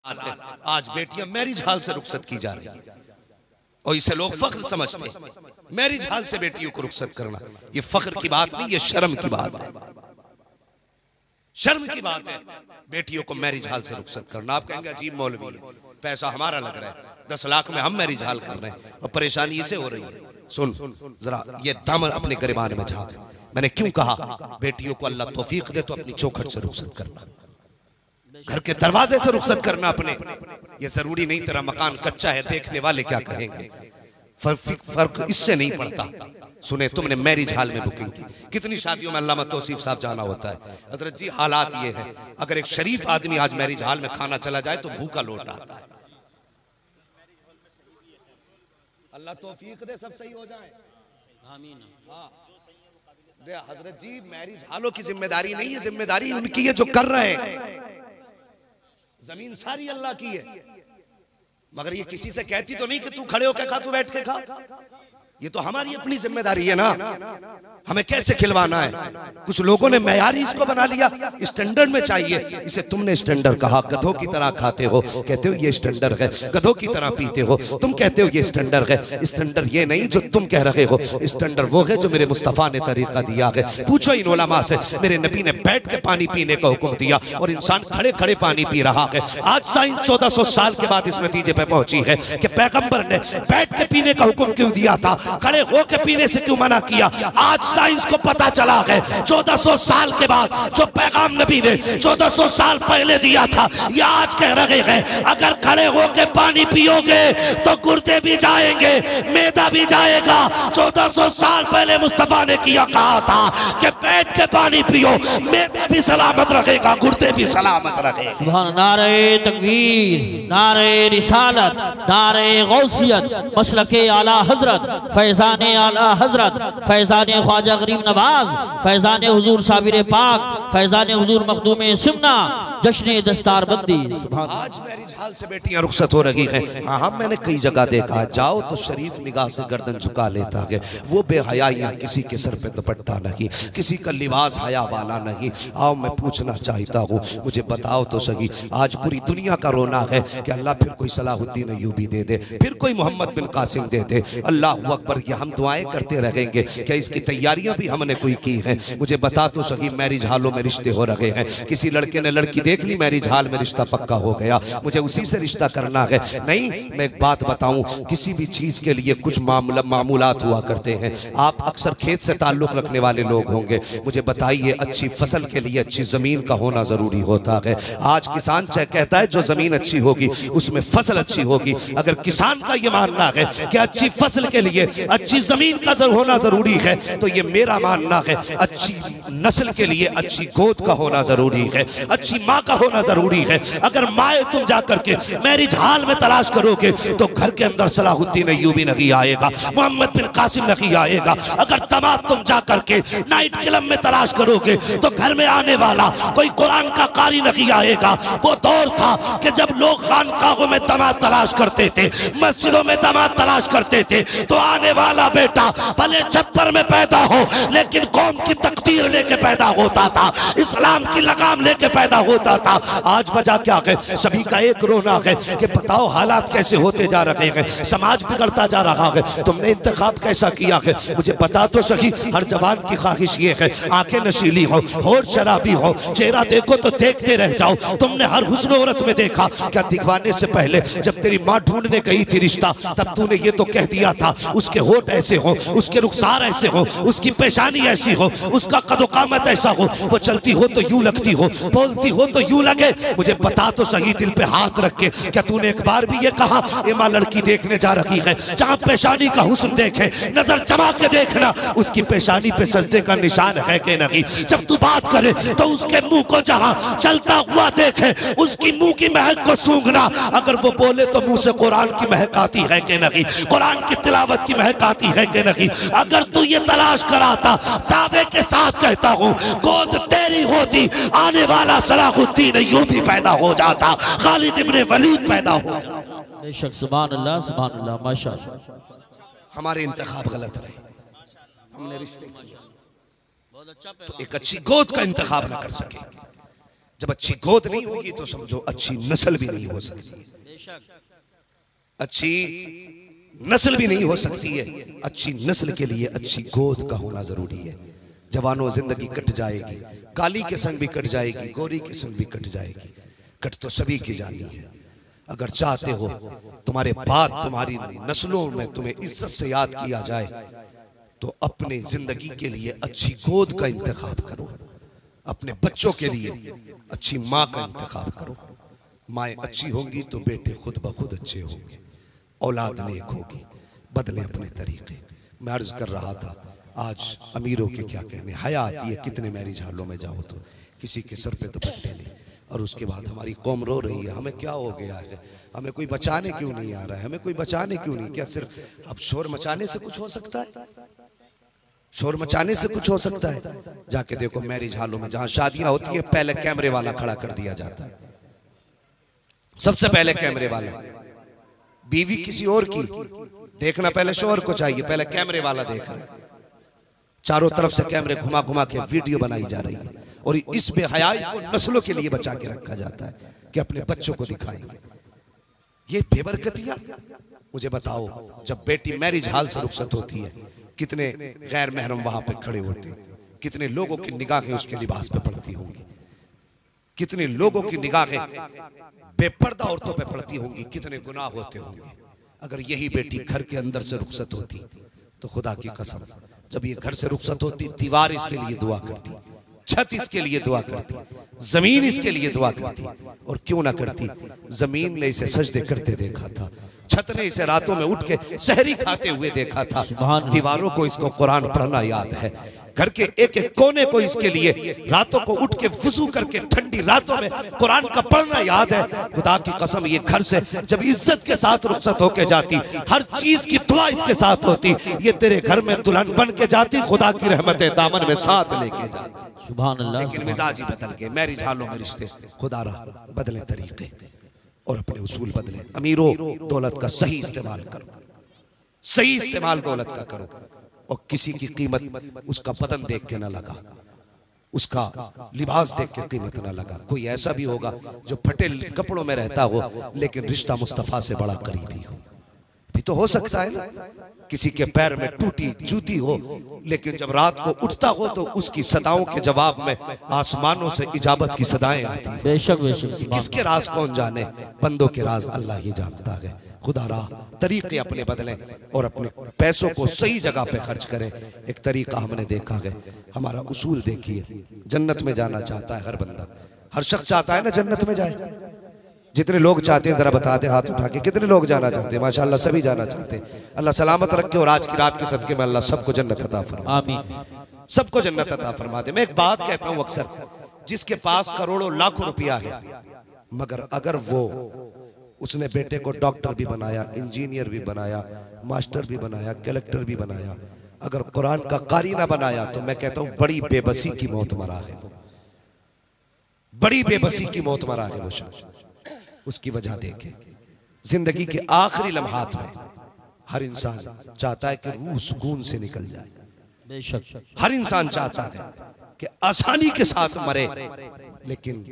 आज बेटियां marriage hall से रुखसत की जा रही है और इसे लोग फख्र समझते हैं। मैरिज हाल से बेटियों को रुखसत करना ये फख्र की बात नहीं, ये शर्म की बात है। शर्म की बात है बेटियों को मैरिज हाल से रुखसत करना। आप कहेंगे अजीब मौलवी है, पैसा हमारा लग रहा है, 10 लाख में हम मैरिज हाल कर रहे हैं और परेशानी इसे हो रही है। सुन जरा ये दामन अपने गिरबान में झांक। मैंने क्यों कहा बेटियों को अल्लाह तौफीक दे तो अपनी चौखट से रुखसत करना, घर के दरवाजे से रुखसत करना अपने। ये जरूरी नहीं तेरा मकान कच्चा है देखने वाले क्या कहेंगे, फर्क इससे नहीं पड़ता। सुने तुमने मैरिज हाल में बुकिंग की, कितनी शादियों में अल्लामा तौसीफ साहब जाना होता है। हजरत जी हालात ये है, अगर एक शरीफ आदमी आज मैरिज हाल में खाना चला जाए तो भूखा लौट आता है। अल्लाह तौफीक दे सब सही हो जाए, आमीन। हजरत जी मैरिज हालों की जिम्मेदारी नहीं है, जिम्मेदारी उनकी है जो कर रहे हैं। जमीन सारी अल्लाह की है, मगर ये किसी से कहती तो नहीं कि तू खड़े होकर खा, तू बैठ के खा। ये तो हमारी अपनी जिम्मेदारी है ना, हमें कैसे खिलवाना है। कुछ लोगों ने मयारी इसको बना लिया, स्टैंडर्ड में चाहिए। इसे तुमने स्टैंडर्ड कहा, गधों की तरह खाते हो कहते हो ये स्टैंडर्ड है, गधों की तरह पीते हो तुम कहते हो ये स्टैंडर्ड है। स्टैंडर्ड ये नहीं जो तुम कह रहे हो, स्टैंडर्ड वो है जो मेरे मुस्तफा ने तरीका दिया है। पूछो इन उलमा से, मेरे नबी ने बैठ के पानी पीने का हुक्म दिया और इंसान खड़े खड़े पानी पी रहा है। आज साइंस 1400 साल के बाद इस नतीजे पे पहुंची है कि पैगंबर ने बैठ के पीने का हुक्म क्यों दिया था, खड़े होकर पीने से क्यों मना किया। आज साइंस को पता चला है 1400 साल के बाद जो पैगाम नबी ने 1400 साल पहले दिया था, ये आज कह रहे हैं अगर खड़े होकर पानी पियोगे तो गुर्दे भी जाएंगे, मैदा भी जाएगा। 1400 साल पहले मुस्तफा ने किया कहा था कि बैठ के पानी पियो, मैदा भी सलामत रखेगा, गुर्दे भी सलामत रखेगा। सुभान। नारे तकबीर, नारे रिसालत, नारे गौसियत, मसलके आला हजरत, फैजान आला हजरत, फैजान ख्वाजा गरीब नवाज, फैजान हुजूर साबिर पाक, फैजान हुजूर मखदूम सिमना, जश्न दस्तार बंदी। आज मैरिज हाल से बेटियां रुखसत हो रही हैं। हाँ मैंने कई जगह देखा, जाओ तो शरीफ निगाह से गर्दन झुका लेता है। वो बेहयाइयां, किसी के सर पे दुपट्टा नहीं, किसी का लिबास हया वाला नहीं। आओ मैं पूछना चाहता हूँ, मुझे बताओ तो सही, आज पूरी दुनिया का रोना है कि अल्लाह फिर कोई सलाहुद्दीन अय्यूबी दे दे, फिर कोई मोहम्मद बिन कासिम दे दे। अल्लाह अकबर, ये हम दुआएं करते रहेंगे, क्या इसकी तैयारियां भी हमने कोई की हैं? मुझे बता तो सही, मैरिज हालों में रिश्ते हो रहे हैं, किसी लड़के ने लड़की देख ली, मैरिज हाल में रिश्ता पक्का हो गया, मुझे उसी से रिश्ता करना है। नहीं, मैं एक बात बताऊं, किसी भी चीज के लिए कुछ मामूलात हुआ करते हैं। आप अक्सर खेत से ताल्लुक रखने वाले लोग होंगे, मुझे बताइए अच्छी फसल के लिए अच्छी जमीन का होना जरूरी होता है। आज किसान कहता है जो जमीन अच्छी होगी उसमें फसल अच्छी होगी। अगर किसान का ये मानना है कि अच्छी फसल के लिए अच्छी जमीन का होना जरूरी है, तो ये मेरा मानना है अच्छी नस्ल के लिए अच्छी गोद का होना जरूरी है, अच्छी माँ का होना जरूरी है। अगर माए तुम जाकर के मैरिज हाल में तलाश करोगे तो घर के अंदर सलाहुद्दीन अय्यूबी नहीं आएगा, मोहम्मद बिन कासिम नहीं आएगा। अगर तमाम तुम जाकर के नाइट क्लब में तलाश करोगे तो घर में आने वाला कोई कुरान का कारी नहीं आएगा। वो दौर था कि जब लोग खानकाहों में दामाद तलाश करते थे, मस्जिदों में दामाद तलाश करते थे, तो आने वाला बेटा भले छप्पर में पैदा हो लेकिन कौम की तकदीर लेके पैदा होता था, इस्लाम की लगाम लेके पैदा होता था। आज वजह क्या है? सभी का एक रोना है कि बताओ हालात कैसे होते जा रहे हैं, समाज बिगड़ता जा रहा है। तुमने इंतखाब कैसा किया है मुझे बता तो सही। हर जवान की ख्वाहिश ये है आंखें नशीली हो, होठ शराबी हो, चेहरा देखो तो देखते रह जाओ। तुमने हर हुस्न औरत में देखा, क्या दिखवाने से पहले जब तेरी माँ ढूंढने गई थी रिश्ता, तब तूने ये तो कह दिया था उसके होठ ऐसे हो, उसके रुखसार ऐसे हो, उसकी पेशानी ऐसी हो, उसका कदोकामत ऐसा हो, वो चलती हो तो यूं लगती हो, बोलती हो तो यूं लगे। मुझे बता तो सही, दिल पे हाथ रख के, क्या तूने एक बार भी ये कहा एमा लड़की देखने जा रही है, जहां पेशानी का हुस्न देखे नजर जमा के देखना उसकी पेशानी पे सजदे का निशान है कि नहीं। जब तू बात करे तो उसके मुंह को जहां चलता हुआ देखे उसकी मुंह की महक को सूंघना। अगर वो बोले तो मुंह से कुरान की महक आती है कि नहीं, कुरान की तिलावत की महक आती है कि नहीं। अगर तू ये तलाश कराता, दावे के साथ कहता हूँ गोद तेरी होती, आने वाला सलाहुद्दीन अय्यूबी पैदा हो जाता, खालिद इब्ने वलीद पैदा हो जाता। बेशक, सुभान अल्लाह, सुभान अल्लाह, माशाअल्लाह। हमारे इंतखाब गलत रहे, हमने रिश्ते किए तो एक अच्छी गोद का इंतखाब न कर सके। जब अच्छी गोद नहीं होगी तो समझो अच्छी नस्ल भी नहीं हो सकती है। अच्छी नस्ल भी नहीं हो सकती है। अच्छी नस्ल के लिए अच्छी गोद का होना जरूरी है। जवानों, जिंदगी कट जाएगी, काली के संग भी कट जाएगी, गोरी के संग भी कट जाएगी, कट तो सभी की जानी है। अगर चाहते हो तुम्हारे बाद तुम्हारी नस्लों में तुम्हें इज्जत से याद किया जाए तो अपने जिंदगी के लिए अच्छी गोद का इंतखाब करो। अपने बच्चों के लिए अच्छी माँ का इंतखाब करो। माएँ अच्छी होंगी तो बेटे खुद ब खुद अच्छे होंगे, औलाद नेक होगी। बदले अपने तरीके। मैं अर्ज कर रहा था, आज अमीरों के क्या कहने, हया आती है कितने मैरिज हालों में जाओ तो किसी के सर पे दुपट्टे नहीं, और उसके बाद हमारी कौम रो रही है, हमें क्या हो गया है, हमें कोई बचाने क्यों नहीं आ रहा है, हमें कोई बचाने क्यों नहीं। क्या सिर्फ अब शोर मचाने से कुछ हो सकता है? शोर मचाने से कुछ हो सकता है? जाके देखो मैरिज हालों में जहां शादियां होती है पहले कैमरे वाला खड़ा कर दिया जाता है। सबसे पहले कैमरे वाला, बीवी किसी और की देखना पहले शोहर को चाहिए, पहले कैमरे वाला देख रहा है। चारों तरफ से कैमरे घुमा घुमा के वीडियो बनाई जा रही है और इस बेहयाई को नस्लों के लिए बचा के रखा जाता है कि अपने बच्चों को दिखाएंगे। ये बेबरकतियां। मुझे बताओ, जब बेटी मैरिज हाल से रुखसत होती है कितने गैर महरम वहां पे खड़े होते हैं, कितने लोगों की निगाहें उसके लिबास पे पड़ती होंगी, कितने लोगों की निगाहें बेपर्दा औरतों पे पड़ती होंगी, कितने गुनाह होते होंगे। अगर यही बेटी घर के अंदर से रुखसत होती तो खुदा की कसम, जब ये घर से रुखसत होती दीवार इसके लिए दुआ करती, छत इसके लिए दुआ करती, जमीन इसके लिए दुआ करती। और क्यों ना करती, जमीन ने इसे सजदे करते देखा था, छत ने इसे रातों में उठ के सहरी खाते हुए देखा था, दीवारों को इसको कुरान पढ़ना याद है, घर के एक एक कोने को इसके लिए रातों को उठ के वुजू करके ठंडी रातों में कुरान का पढ़ना याद है। खुदा की कसम, ये घर से जब इज्जत के साथ रुखसत होके जाती, हर चीज की दुआ इसके साथ होती, ये तेरे घर में दुल्हन बन के जाती, खुदा की रहमतें दामन में साथ लेके जाती। सुभान अल्लाह। लेकिन मिजाज ही बदल गए, मैरिज हालों में रिश्ते खुदा रहा बदले तरीके और अपने उसूल बदले। अमीरों, दौलत का सही इस्तेमाल करो, सही इस्तेमाल दौलत का करो, और किसी की कीमत उसका बदन देख के ना लगा, उसका लिबास देख के कीमत ना लगा। कोई ऐसा भी होगा जो फटे कपड़ों में रहता हो लेकिन रिश्ता मुस्तफा से बड़ा करीबी हो, भी तो हो सकता है ना। किसी के पैर में टूटी जूती हो लेकिन जब रात को उठता हो तो उसकी सदाओं के जवाब में आसमानों से इजाबत की सदाएं आती हैं। बेशक बेशक। किसके राज कौन जाने, बंदों के राज अल्लाह ही जानता है। खुदा राह तरीके अपने बदलें और अपने पैसों को सही जगह पे खर्च करें। एक तरीका हमने देखा है, हमारा उसूल देखिए, जन्नत में जाना चाहता है हर बंदा, हर शख्स चाहता है ना जन्नत में जाए। जितने लोग चाहते हैं जरा बता दे हाथ उठा के, कितने लोग जाना चाहते हैं? माशाअल्लाह सभी जाना चाहते हैं। अल्लाह सलामत रखे और आज की रात के सदके में अल्लाह सबको जन्नत अता फरमा, आमीन। सबको जन्नत अता फरमा दे। मैं एक बात कहता हूँ अक्सर, जिसके पास करोड़ों लाखों रुपया है मगर अगर वो उसने बेटे को डॉक्टर भी बनाया, इंजीनियर भी बनाया, मास्टर भी बनाया, कलेक्टर भी बनाया, अगर कुरान का कारी ना बनाया तो मैं कहता हूं बड़ी बेबसी की मौत मरा है वो, बड़ी बेबसी की मौत मरा है वो शख्स। उसकी वजह देखे, जिंदगी के आखिरी लम्हात में हर इंसान चाहता है कि रूह सुकून से निकल जाए। बेशक। हर इंसान चाहता है कि आसानी के साथ मरे, लेकिन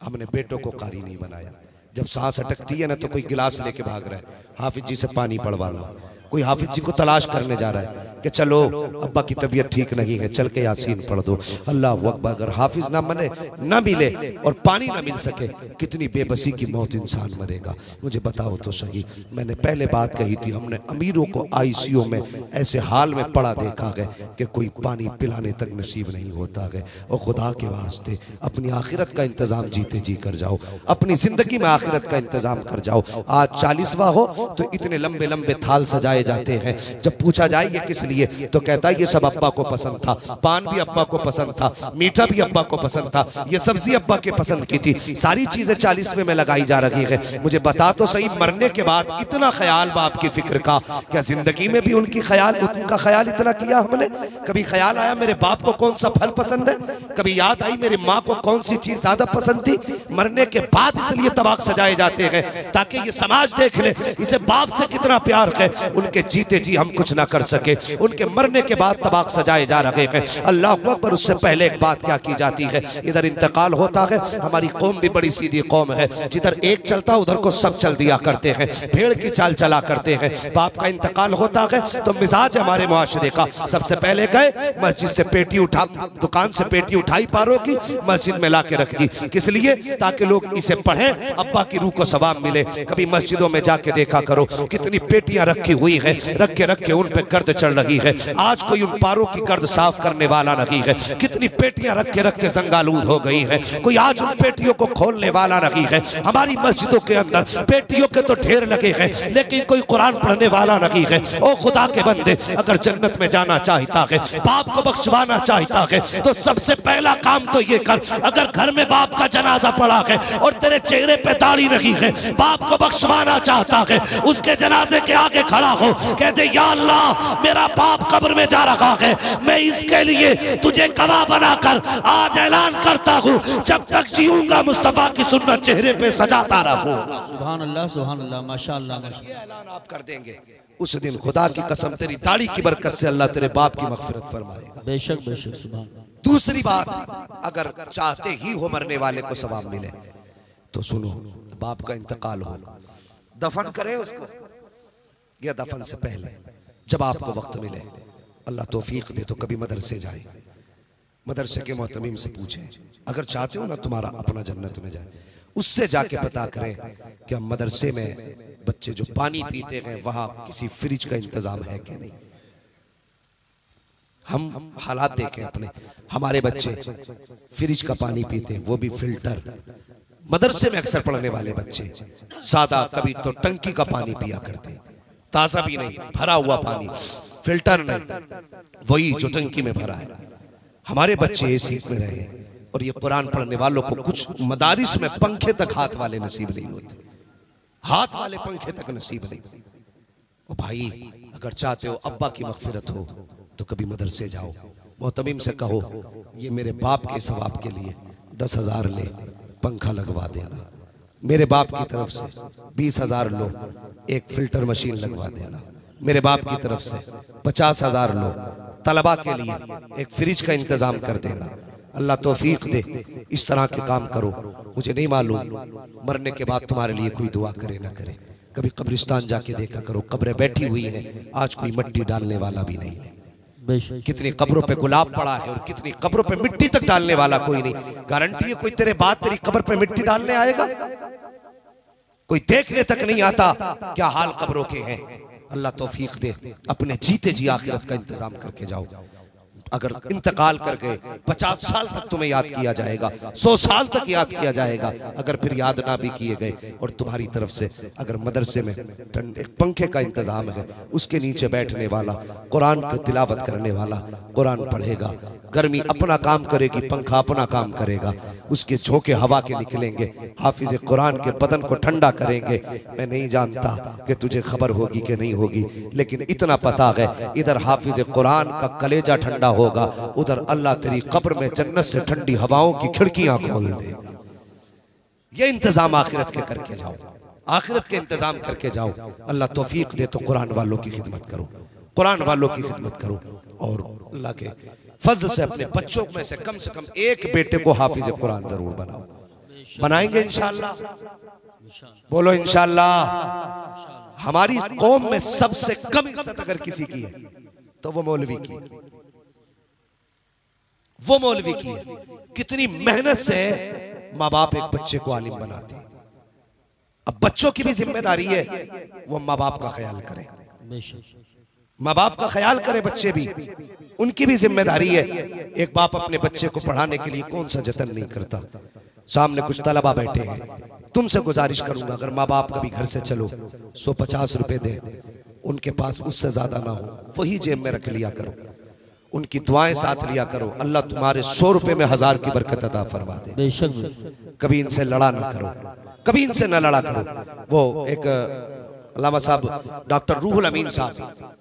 हमने बेटों को कारी नहीं बनाया। जब सांस अटकती है ना तो कोई गिलास लेके भाग रहा है, हाफिज जी से पानी पड़वा लो। कोई हाफिज जी को तलाश करने जा रहा है कि चलो अब्बा की तबीयत ठीक नहीं है, चल के यासीन पढ़ दो। अल्लाह अकबर। अगर हाफिज ना मने, ना मिले और पानी ना मिल सके, कितनी बेबसी की मौत इंसान मरेगा। मुझे बताओ तो सही, मैंने पहले बात कही थी, हमने अमीरों को आईसीयू में ऐसे हाल में पड़ा देखा है कि कोई पानी पिलाने तक नसीब नहीं होता है। और खुदा के वास्ते अपनी आखिरत का इंतजाम जीते जी कर जाओ, अपनी जिंदगी में आखिरत का इंतजाम कर जाओ। आज 40वां हो तो इतने लंबे लंबे थाल सजाए जाते हैं। जब पूछा जाए ये किस लिए, तो कहता है ये सब अब्बा को पसंद था, पान भी अब्बा को पसंद था, मीठा भी अब्बा को पसंद था, ये सब्जी अब्बा के पसंद की थी, सारी चीजें 40वें में लगाई जा रही है। मुझे बता तो सही, मरने के बाद इतना ख्याल बाप की फिक्र का, क्या जिंदगी में भी उनका ख्याल इतना किया हमने? कभी ख्याल आया मेरे बाप को कौन सा फल पसंद है? कभी याद आई मेरी माँ को कौन सी चीज ज्यादा पसंद थी? मरने के बाद इसलिए तबाक सजाए जाते हैं ताकि ये समाज देख ले इसे बाप से कितना प्यार है। उनके जीते जी हम कुछ ना कर सके, उनके मरने के बाद तबाक सजाए जा रहे हैं। अल्लाह अकबर। उससे पहले एक बात क्या की जाती है, इधर इंतकाल होता है। हमारी कौम भी बड़ी सीधी कौम है, जिधर एक चलता उधर को सब चल दिया करते हैं, भेड़ की चाल चला करते हैं। बाप का इंतकाल होता है तो मिजाज हमारे मुआशरे का, सबसे पहले गए मस्जिद से पेटी उठा, दुकान से पेटी उठाई पारों की, मस्जिद में ला के रख दी। किस लिए? ताकि लोग इसे पढ़ें, अब्बा की रूह को सवाब मिले। कभी मस्जिदों में जाके देखा करो कितनी पेटियां रखी हुई हैं, रख के उन पे गर्द चढ़ रही है। आज कोई उन पारों की गर्द साफ करने वाला नहीं है। कितनी पेटियां रख के जंगालूद हो गई है, कोई आज उन पेटियों को खोलने वाला नहीं है। हमारी मस्जिदों के अंदर पेटियों के तो ढेर लगे हैं, लेकिन कोई कुरान पढ़ने वाला नहीं है। ओ खुदा के बंदे, अगर जन्नत में जाना चाहता है, बाप को बख्शवाना चाहता है, तो सबसे पहला काम तो ये कर, अगर घर में बाप का जनाजा पड़ा है और तेरे चेहरे पे दाढ़ी नहीं है, बाप को बख्शवाना चाहता है, उसके जनाजे के आगे खड़ा हो, कहते या अल्लाह मेरा बाप कब्र में जा रहा है, मैं इसके लिए तुझे गवाह बनाकर आज ऐलान करता हूँ, जब तक जीऊंगा मुस्तफा की सुन्नत चेहरे पे सजाता रहूंगा। सुभान अल्लाह माशाअल्लाह। ये ऐलान आप कर देंगे, उस दिन खुदा की कसम तेरी दाढ़ी की बरकत से अल्लाह तेरे बाप की मगफिरत फरमाएगा। बेशक बेशक। सुभान। दूसरी बात, अगर चाहते ही हो मरने वाले को सवाब मिले तो सुनो, बाप का इंतकाल हो, दफन करें उसको, या दफन से पहले जब आपको वक्त मिले, अल्लाह तौफीक दे तो कभी मदरसे जाए, मदरसे के मोहतमीम से पूछें, अगर चाहते हो ना तुम्हारा अपना जन्नत में जाए, उससे जाके पता करें कि हम मदरसे में बच्चे जो पानी पीते हैं वहां किसी फ्रिज का इंतजाम है कि नहीं। हम हालात देखें अपने, हमारे बच्चे फ्रिज का पानी पीते, वो भी फिल्टर। मदरसे में अक्सर पढ़ने वाले बच्चे सादा, कभी तो टंकी का पानी पिया करते, ताजा भी नहीं, भरा हुआ पानी, फिल्टर नहीं, वही जो टंकी में भरा है। हमारे बच्चे ये सीख में रहे, और ये कुरान पढ़ने वालों को कुछ मदारिस में पंखे तक हाथ वाले नसीब नहीं होते, हाथ वाले पंखे तक नसीब नहीं। ओ भाई, अगर चाहते हो अब्बा की मगफिरत हो तो कभी मदरसे जाओ, मोहतमीम से कहो ये मेरे बाप के सवाब के लिए 10,000 ले, पंखा लगवा देना, मेरे बाप की तरफ से 20,000 लो, एक फिल्टर मशीन लगवा देना, मेरे बाप की तरफ से 50,000 लो, तलबा के लिए एक फ्रिज का इंतजाम कर देना। अल्लाह तौफीक दे, इस तरह के काम करो। मुझे नहीं मालूम मरने के बाद तुम्हारे लिए कोई दुआ करे ना करे, कभी कब्रिस्तान जाके देखा करो, कब्रें बैठी हुई हैं, आज कोई मिट्टी डालने वाला भी नहीं है। कितनी कब्रों पे गुलाब पड़ा है और कितनी कब्रों पे मिट्टी तक डालने वाला कोई नहीं। गारंटी है कोई तेरे बाद तेरी कब्र पे मिट्टी डालने आएगा? कोई देखने तक नहीं आता क्या हाल कब्रों के हैं। अल्लाह तौफीक दे, अपने जीते जी आखिरत का इंतजाम करके जाओ। अगर इंतकाल कर गए 50 साल तक तुम्हें याद किया जाएगा, 100 साल तक याद किया जाएगा। अगर फिर याद ना भी किए गए और तुम्हारी तरफ से अगर मदरसे में एक पंखे का इंतजाम है, उसके नीचे बैठने वाला, कुरान की तिलावत करने वाला कुरान पढ़ेगा, गर्मी अपना काम करेगी, पंखा अपना काम करेगा, उसके झोंके हवा के निकलेंगे, हाफिज कुरान के बदन को ठंडा करेंगे। मैं नहीं जानता कि तुझे खबर होगी कि नहीं होगी, लेकिन इतना पता है इधर हाफिज कुरान का कलेजा ठंडा होगा, उधर अल्लाह तेरी कब्र में जन्नत से ठंडी हवाओं की खिड़कियां खोल देगा। ये इंतजाम आखिरत के करके जाओ, आखिरत के इंतजाम करके जाओ। अल्लाह तौफीक दे तो कुरान वालों की खिदमत करो, कुरान वालों की खिदमत करो, और अल्लाह के फजल से अपने बच्चों में से कम एक बेटे को हाफिज कुरान जरूर बनाओ। बनाएंगे इंशाअल्लाह, बोलो इंशाअल्लाह। हमारी कौम में सबसे कम इज्जत अगर किसी की है तो वो मौलवी की, वो मौलवी की है। कितनी मेहनत से माँ बाप एक बच्चे को आलिम बनाते हैं। अब बच्चों की भी जिम्मेदारी है वो माँ बाप का ख्याल करें, माँ बाप का ख्याल करे, बच्चे भी उनकी भी जिम्मेदारी है। एक बाप अपने बच्चे को पढ़ाने के लिए कौन सा जतन नहीं करता। सामने कुछ तलबा बैठे हैं, तुमसे गुजारिश करूंगा अगर माँ बाप कभी घर से चलो 150 रुपए दे, उनके पास उससे ज्यादा ना हो, वही जेब में रख लिया करो, उनकी दुआएं साथ लिया करो। अल्लाह तुम्हारे 100 रुपए में 1000 की बरकत अता फरमा दे। कभी इनसे लड़ा ना करो, कभी इनसे ना लड़ा करो। वो एक अल्लामा साहब डॉक्टर रूहुल अमीन साहब